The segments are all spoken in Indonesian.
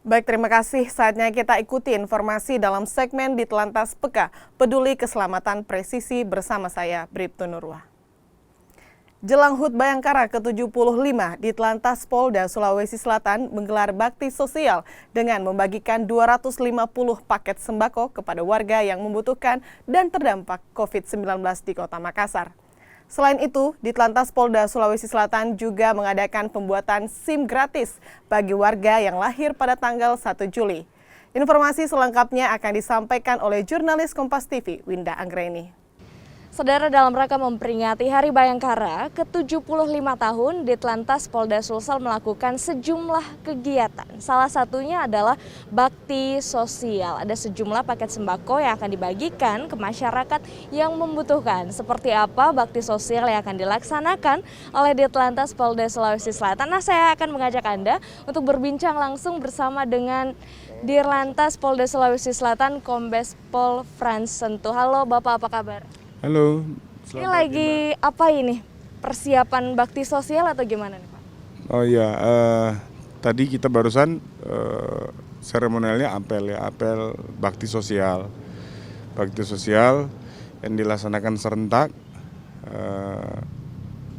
Baik, terima kasih. Saatnya kita ikuti informasi dalam segmen Ditelantas Peka, Peduli Keselamatan Presisi bersama saya, Bribtu Nurwah. Jelang HUT Bayangkara ke-75, Ditelantas Polda Sulawesi Selatan menggelar bakti sosial dengan membagikan 250 paket sembako kepada warga yang membutuhkan dan terdampak COVID-19 di Kota Makassar. Selain itu, Ditelantas Polda Sulawesi Selatan juga mengadakan pembuatan SIM gratis bagi warga yang lahir pada tanggal 1 Juli. Informasi selengkapnya akan disampaikan oleh jurnalis Kompas TV, Winda Anggreni. Saudara, dalam rangka memperingati Hari Bayangkara ke-75 tahun, Ditelantas Polda Sulsel melakukan sejumlah kegiatan. Salah satunya adalah bakti sosial. Ada sejumlah paket sembako yang akan dibagikan ke masyarakat yang membutuhkan. Seperti apa bakti sosial yang akan dilaksanakan oleh Ditelantas Polda Sulawesi Selatan? Nah, saya akan mengajak Anda untuk berbincang langsung bersama dengan Dirlantas Polda Sulawesi Selatan, Kombes Pol Frans Sentuh. Halo Bapak, apa kabar? Halo. Ini lagi apa ini? Persiapan bakti sosial atau gimana nih Pak? Oh iya, tadi kita barusan seremonialnya apel bakti sosial. Bakti sosial yang dilaksanakan serentak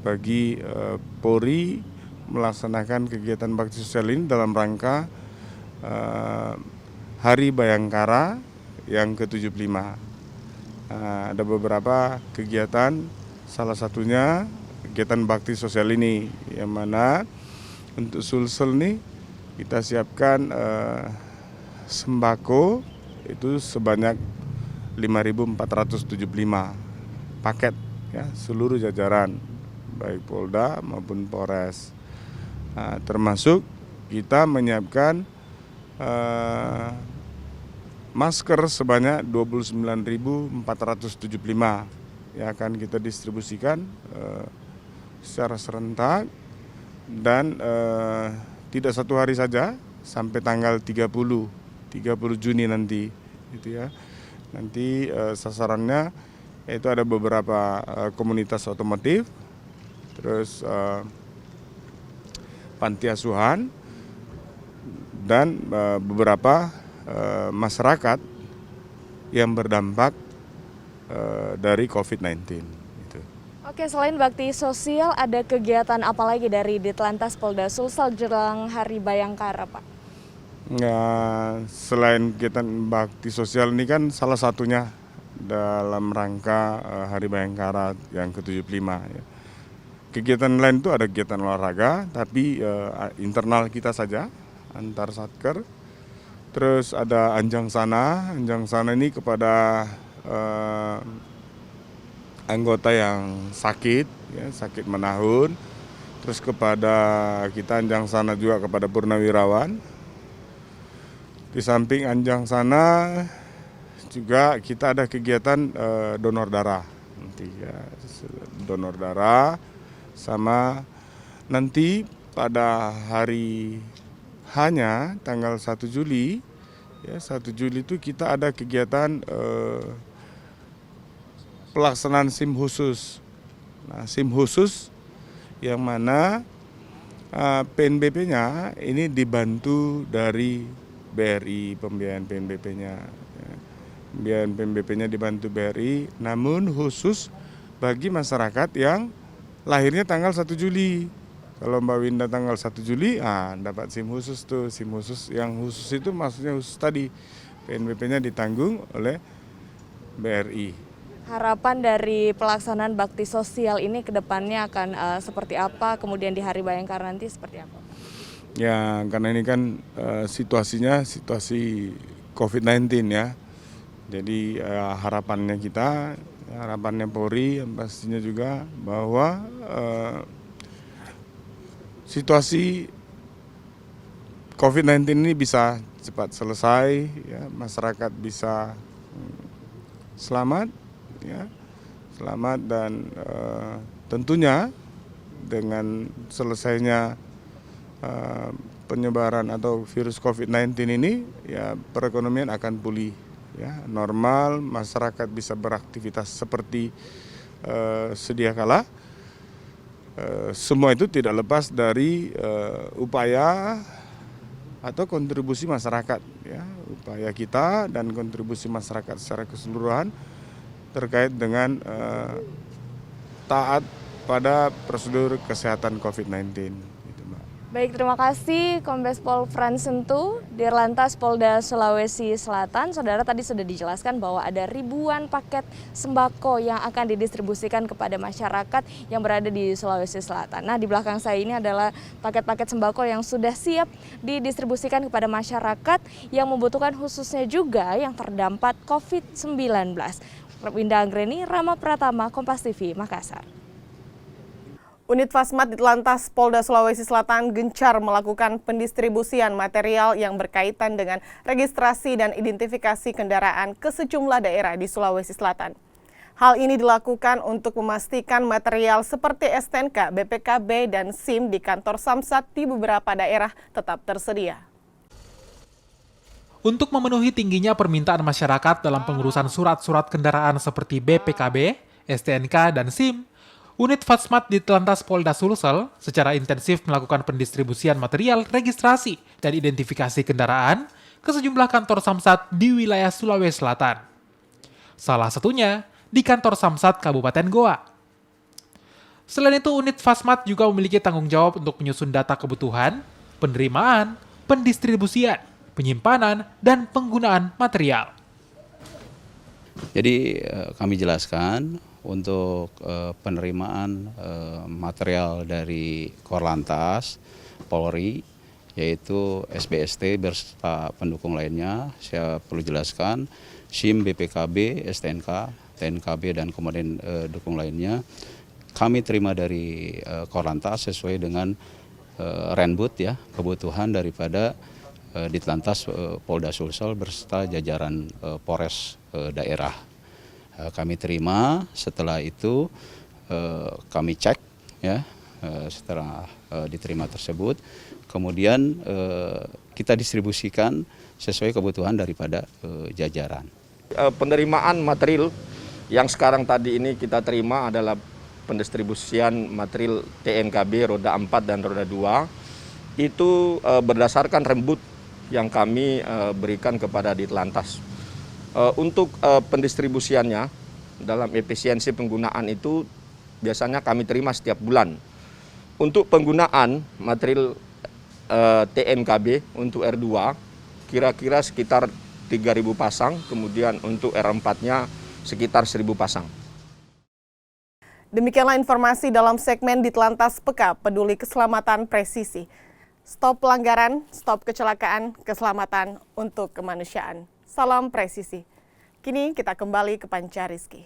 bagi Polri melaksanakan kegiatan bakti sosial ini dalam rangka Hari Bayangkara yang ke-75. Ada beberapa kegiatan, salah satunya kegiatan bakti sosial ini, yang mana untuk Sulsel nih kita siapkan sembako itu sebanyak 5.475 paket ya, seluruh jajaran baik Polda maupun Polres. Termasuk kita menyiapkan masker sebanyak 29.475 yang akan kita distribusikan secara serentak dan tidak satu hari saja sampai tanggal 30 Juni nanti gitu ya. Nanti sasarannya itu ada beberapa komunitas otomotif, terus panti asuhan dan beberapa masyarakat yang berdampak dari COVID-19. Gitu. Oke, selain bakti sosial, ada kegiatan apa lagi dari Ditelantas Polda Sulsel jelang Hari Bayangkara, Pak? Ya, selain kegiatan bakti sosial ini kan salah satunya dalam rangka Hari Bayangkara yang ke-75. Ya. Kegiatan lain itu ada kegiatan olahraga, tapi internal kita saja, antar satker. Terus ada Anjang Sana ini kepada anggota yang sakit, ya, sakit menahun. Terus kepada kita Anjang Sana juga kepada purnawirawan. Di samping Anjang Sana juga kita ada kegiatan donor darah. Nanti ya, donor darah sama nanti pada hari hanya tanggal 1 Juli, ya 1 Juli itu kita ada kegiatan pelaksanaan SIM khusus. Nah, SIM khusus yang mana PNBP-nya ini dibantu dari BRI, pembiayaan PNBP-nya. Ya. Pembiayaan PNBP-nya dibantu BRI, namun khusus bagi masyarakat yang lahirnya tanggal 1 Juli. Kalau Mbak Winda tanggal 1 Juli, dapat SIM khusus tuh. SIM khusus, yang khusus itu maksudnya khusus tadi, PNBP-nya ditanggung oleh BRI. Harapan dari pelaksanaan bakti sosial ini ke depannya akan seperti apa, kemudian di Hari Bayangkara nanti seperti apa? Ya, karena ini kan situasinya situasi COVID-19 ya. Jadi harapannya kita, harapannya Polri, yang pastinya juga bahwa situasi COVID-19 ini bisa cepat selesai, ya, masyarakat bisa selamat, ya, selamat dan tentunya dengan selesainya penyebaran atau virus COVID-19 ini, ya, perekonomian akan pulih, ya, normal, masyarakat bisa beraktivitas seperti sedia kala. Semua itu tidak lepas dari upaya atau kontribusi masyarakat, ya, upaya kita dan kontribusi masyarakat secara keseluruhan terkait dengan taat pada prosedur kesehatan COVID-19. Gitu, Mbak. Baik, terima kasih Kombes Pol Frans Sentu, Dirlantas Polda Sulawesi Selatan. Saudara, tadi sudah dijelaskan bahwa ada ribuan paket sembako yang akan didistribusikan kepada masyarakat yang berada di Sulawesi Selatan. Nah, di belakang saya ini adalah paket-paket sembako yang sudah siap didistribusikan kepada masyarakat yang membutuhkan, khususnya juga yang terdampak COVID-19. Winda Anggreni, Rama Pratama, Kompas TV, Makassar. Unit Fasmat Ditlantas Polda Sulawesi Selatan gencar melakukan pendistribusian material yang berkaitan dengan registrasi dan identifikasi kendaraan ke sejumlah daerah di Sulawesi Selatan. Hal ini dilakukan untuk memastikan material seperti STNK, BPKB, dan SIM di kantor Samsat di beberapa daerah tetap tersedia. Untuk memenuhi tingginya permintaan masyarakat dalam pengurusan surat-surat kendaraan seperti BPKB, STNK, dan SIM, Unit Fasmat Ditlantas Polda Sulsel secara intensif melakukan pendistribusian material registrasi dan identifikasi kendaraan ke sejumlah kantor Samsat di wilayah Sulawesi Selatan. Salah satunya di kantor Samsat Kabupaten Goa. Selain itu, unit Fasmat juga memiliki tanggung jawab untuk menyusun data kebutuhan, penerimaan, pendistribusian, penyimpanan, dan penggunaan material. Jadi kami jelaskan untuk penerimaan material dari Korlantas, Polri, yaitu SBST beserta pendukung lainnya. Saya perlu jelaskan, SIM, BPKB, STNK, TNKB, dan kemudian dukung lainnya, kami terima dari Korlantas sesuai dengan renbut, ya, kebutuhan daripada Ditlantas Polda Sulsel beserta jajaran Polres daerah. Kami terima, setelah itu kami cek, ya, setelah diterima tersebut, kemudian kita distribusikan sesuai kebutuhan daripada jajaran. Penerimaan material yang sekarang tadi ini kita terima adalah pendistribusian material TNKB roda 4 dan roda 2, itu berdasarkan rembut yang kami berikan kepada Ditlantas. Untuk pendistribusiannya dalam efisiensi penggunaan itu biasanya kami terima setiap bulan. Untuk penggunaan material TNKB untuk R2 kira-kira sekitar 3.000 pasang, kemudian untuk R4-nya sekitar 1.000 pasang. Demikianlah informasi dalam segmen Ditlantas Peka Peduli Keselamatan Presisi. Stop pelanggaran, stop kecelakaan, keselamatan untuk kemanusiaan. Salam presisi. Kini kita kembali ke Panca Rizky.